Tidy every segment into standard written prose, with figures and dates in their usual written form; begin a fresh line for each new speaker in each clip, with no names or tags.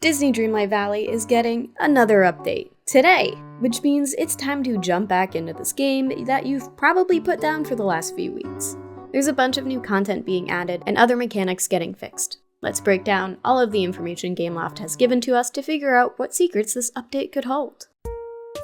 Disney Dreamlight Valley is getting another update today, which means it's time to jump back into this game that you've probably put down for the last few weeks. There's a bunch of new content being added and other mechanics getting fixed. Let's break down all of the information Gameloft has given to us to figure out what secrets this update could hold.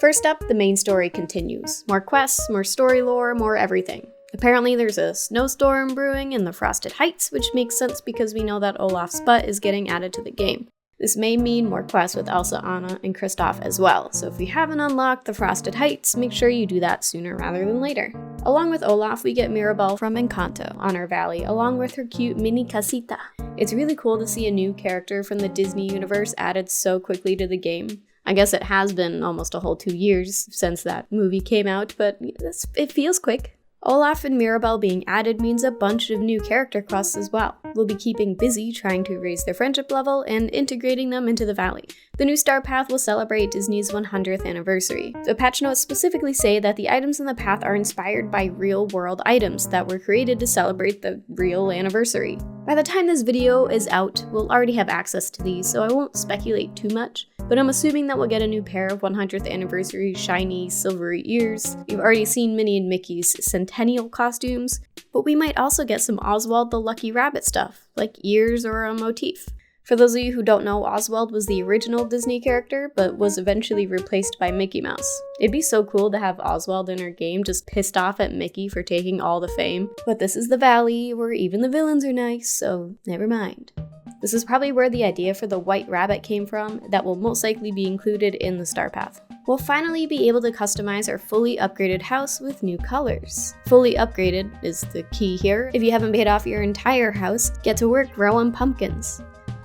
First up, the main story continues. More quests, more story lore, more everything. Apparently there's a snowstorm brewing in the Frosted Heights, which makes sense because we know that Olaf's butt is getting added to the game. This may mean more quests with Elsa, Anna, and Kristoff as well, so if you haven't unlocked the Frosted Heights, make sure you do that sooner rather than later. Along with Olaf, we get Mirabel from Encanto on our valley, along with her cute mini casita. It's really cool to see a new character from the Disney universe added so quickly to the game. I guess it has been almost a whole 2 years since that movie came out, but it feels quick. Olaf and Mirabel being added means a bunch of new character quests as well. We'll be keeping busy trying to raise their friendship level and integrating them into the valley. The new Star Path will celebrate Disney's 100th anniversary. The patch notes specifically say that the items in the path are inspired by real-world items that were created to celebrate the real anniversary. By the time this video is out, we'll already have access to these, so I won't speculate too much, but I'm assuming that we'll get a new pair of 100th anniversary shiny silvery ears. We've already seen Minnie and Mickey's centennial costumes, but we might also get some Oswald the Lucky Rabbit stuff, like ears or a motif. For those of you who don't know, Oswald was the original Disney character, but was eventually replaced by Mickey Mouse. It'd be so cool to have Oswald in our game just pissed off at Mickey for taking all the fame, but this is the valley where even the villains are nice, so never mind. This is probably where the idea for the white rabbit came from, that will most likely be included in the Star Path. We'll finally be able to customize our fully upgraded house with new colors. Fully upgraded is the key here. If you haven't paid off your entire house, get to work growing pumpkins.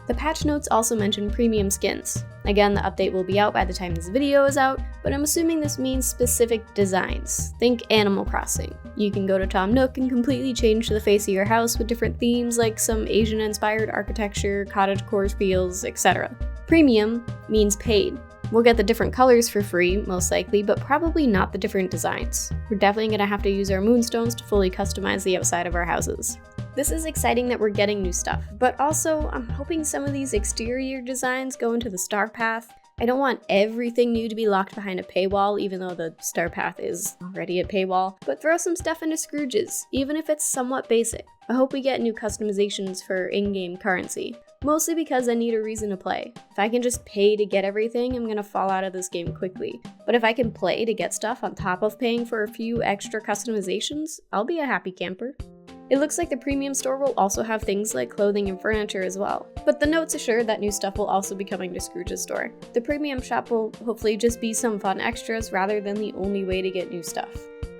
The patch notes also mention premium skins. Again, the update will be out by the time this video is out, but I'm assuming this means specific designs. Think Animal Crossing. You can go to Tom Nook and completely change the face of your house with different themes like some Asian-inspired architecture, cottagecore feels, etc. Premium means paid. We'll get the different colors for free, most likely, but probably not the different designs. We're definitely going to have to use our Moonstones to fully customize the outside of our houses. This is exciting that we're getting new stuff, but also I'm hoping some of these exterior designs go into the Star Path. I don't want everything new to be locked behind a paywall, even though the Star Path is already a paywall, but throw some stuff into Scrooge's, even if it's somewhat basic. I hope we get new customizations for in-game currency, mostly because I need a reason to play. If I can just pay to get everything, I'm gonna fall out of this game quickly. But if I can play to get stuff on top of paying for a few extra customizations, I'll be a happy camper. It looks like the premium store will also have things like clothing and furniture as well, but the notes assure that new stuff will also be coming to Scrooge's store. The premium shop will hopefully just be some fun extras rather than the only way to get new stuff.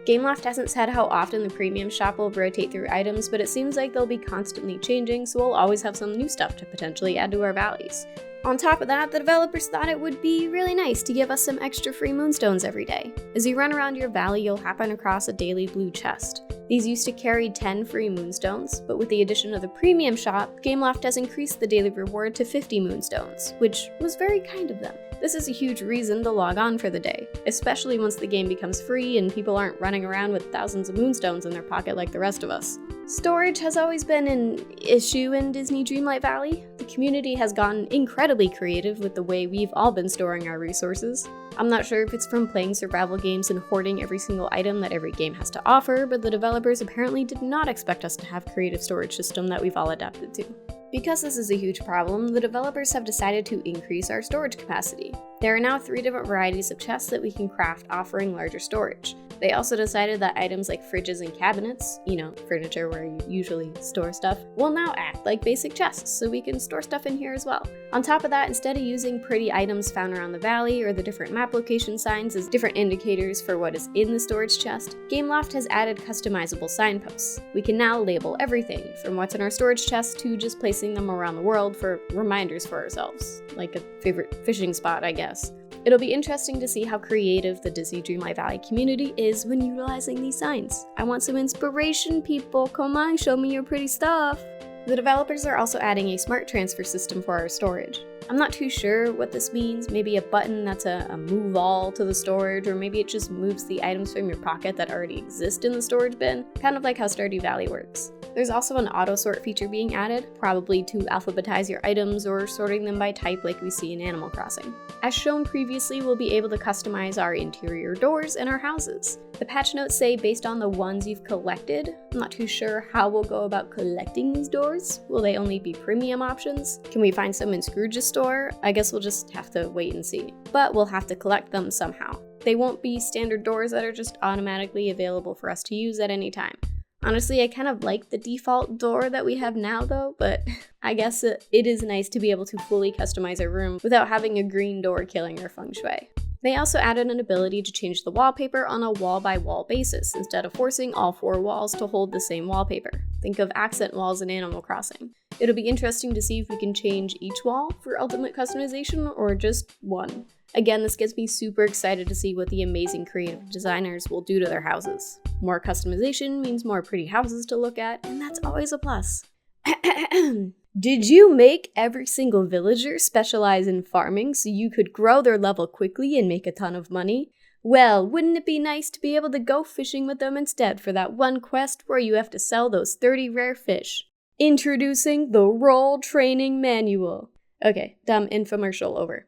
Gameloft hasn't said how often the premium shop will rotate through items, but it seems like they'll be constantly changing, so we'll always have some new stuff to potentially add to our valleys. On top of that, the developers thought it would be really nice to give us some extra free Moonstones every day. As you run around your valley, you'll happen across a daily blue chest. These used to carry 10 free Moonstones, but with the addition of the premium shop, Gameloft has increased the daily reward to 50 Moonstones, which was very kind of them. This is a huge reason to log on for the day, especially once the game becomes free and people aren't running around with thousands of Moonstones in their pocket like the rest of us. Storage has always been an issue in Disney Dreamlight Valley. The community has gotten incredibly creative with the way we've all been storing our resources. I'm not sure if it's from playing survival games and hoarding every single item that every game has to offer, but the developers apparently did not expect us to have a creative storage system that we've all adapted to. Because this is a huge problem, the developers have decided to increase our storage capacity. There are now 3 different varieties of chests that we can craft offering larger storage. They also decided that items like fridges and cabinets, furniture where you usually store stuff, will now act like basic chests, so we can store stuff in here as well. On top of that, instead of using pretty items found around the valley or the different map location signs as different indicators for what is in the storage chest, Gameloft has added customizable signposts. We can now label everything, from what's in our storage chest to just placing them around the world for reminders for ourselves, like a favorite fishing spot, I guess. It'll be interesting to see how creative the Disney Dreamlight Valley community is when utilizing these signs. I want some inspiration, people. Come on, show me your pretty stuff. The developers are also adding a smart transfer system for our storage. I'm not too sure what this means, maybe a button that's a move all to the storage, or maybe it just moves the items from your pocket that already exist in the storage bin, kind of like how Stardew Valley works. There's also an auto sort feature being added, probably to alphabetize your items or sorting them by type like we see in Animal Crossing. As shown previously, we'll be able to customize our interior doors in our houses. The patch notes say based on the ones you've collected. I'm not too sure how we'll go about collecting these doors. Will they only be premium options? Can we find some in Scrooge's store? I guess we'll just have to wait and see. But we'll have to collect them somehow. They won't be standard doors that are just automatically available for us to use at any time. Honestly, I kind of like the default door that we have now though, but I guess it is nice to be able to fully customize our room without having a green door killing our feng shui. They also added an ability to change the wallpaper on a wall-by-wall basis, instead of forcing all 4 walls to hold the same wallpaper. Think of accent walls in Animal Crossing. It'll be interesting to see if we can change each wall for ultimate customization or just one. Again, this gets me super excited to see what the amazing creative designers will do to their houses. More customization means more pretty houses to look at, and that's always a plus. Did you make every single villager specialize in farming so you could grow their level quickly and make a ton of money? Well, wouldn't it be nice to be able to go fishing with them instead for that one quest where you have to sell those 30 rare fish? Introducing the Role Training Manual. Okay, dumb infomercial over.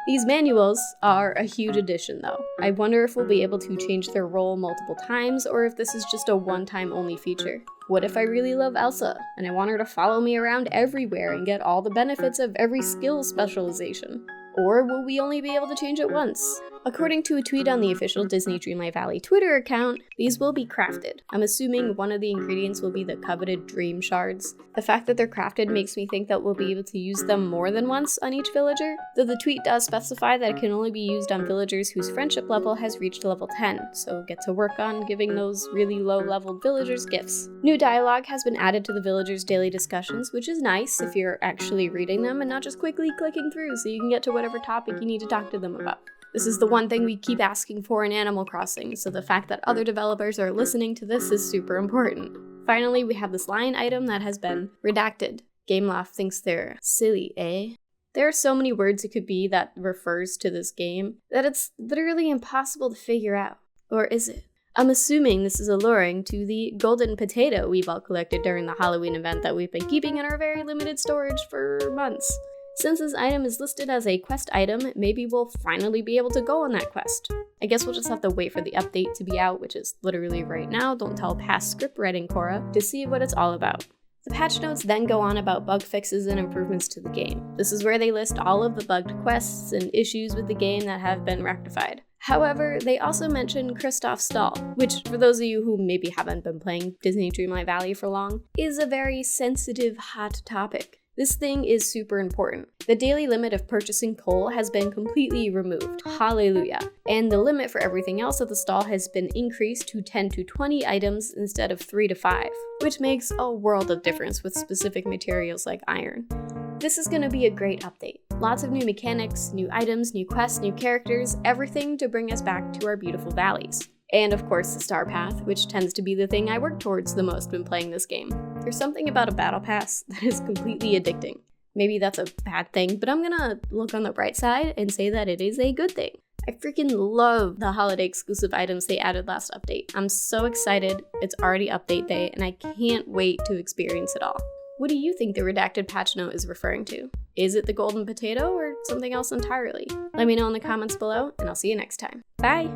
These manuals are a huge addition though. I wonder if we'll be able to change their role multiple times or if this is just a one-time only feature. What if I really love Elsa and I want her to follow me around everywhere and get all the benefits of every skill specialization? Or will we only be able to change it once? According to a tweet on the official Disney Dreamlight Valley Twitter account, these will be crafted. I'm assuming one of the ingredients will be the coveted dream shards. The fact that they're crafted makes me think that we'll be able to use them more than once on each villager, though the tweet does specify that it can only be used on villagers whose friendship level has reached level 10, so get to work on giving those really low-leveled villagers gifts. New dialogue has been added to the villagers' daily discussions, which is nice if you're actually reading them and not just quickly clicking through so you can get to whatever topic you need to talk to them about. This is the one thing we keep asking for in Animal Crossing, so the fact that other developers are listening to this is super important. Finally, we have this line item that has been redacted. Gameloft thinks they're silly, eh? There are so many words it could be that refers to this game that it's literally impossible to figure out. Or is it? I'm assuming this is alluring to the golden potato we've all collected during the Halloween event that we've been keeping in our very limited storage for months. Since this item is listed as a quest item, maybe we'll finally be able to go on that quest. I guess we'll just have to wait for the update to be out, which is literally right now, don't tell past script writing Cora, to see what it's all about. The patch notes then go on about bug fixes and improvements to the game. This is where they list all of the bugged quests and issues with the game that have been rectified. However, they also mention Kristoff's stall, which, for those of you who maybe haven't been playing Disney Dreamlight Valley for long, is a very sensitive, hot topic. This thing is super important. The daily limit of purchasing coal has been completely removed, hallelujah, and the limit for everything else at the stall has been increased to 10 to 20 items instead of 3 to 5, which makes a world of difference with specific materials like iron. This is going to be a great update. Lots of new mechanics, new items, new quests, new characters, everything to bring us back to our beautiful valleys. And of course the star path, which tends to be the thing I work towards the most when playing this game. There's something about a battle pass that is completely addicting. Maybe that's a bad thing, but I'm gonna look on the bright side and say that it is a good thing. I freaking love the holiday exclusive items they added last update. I'm so excited, it's already update day, and I can't wait to experience it all. What do you think the redacted patch note is referring to? Is it the golden potato or something else entirely? Let me know in the comments below, and I'll see you next time. Bye!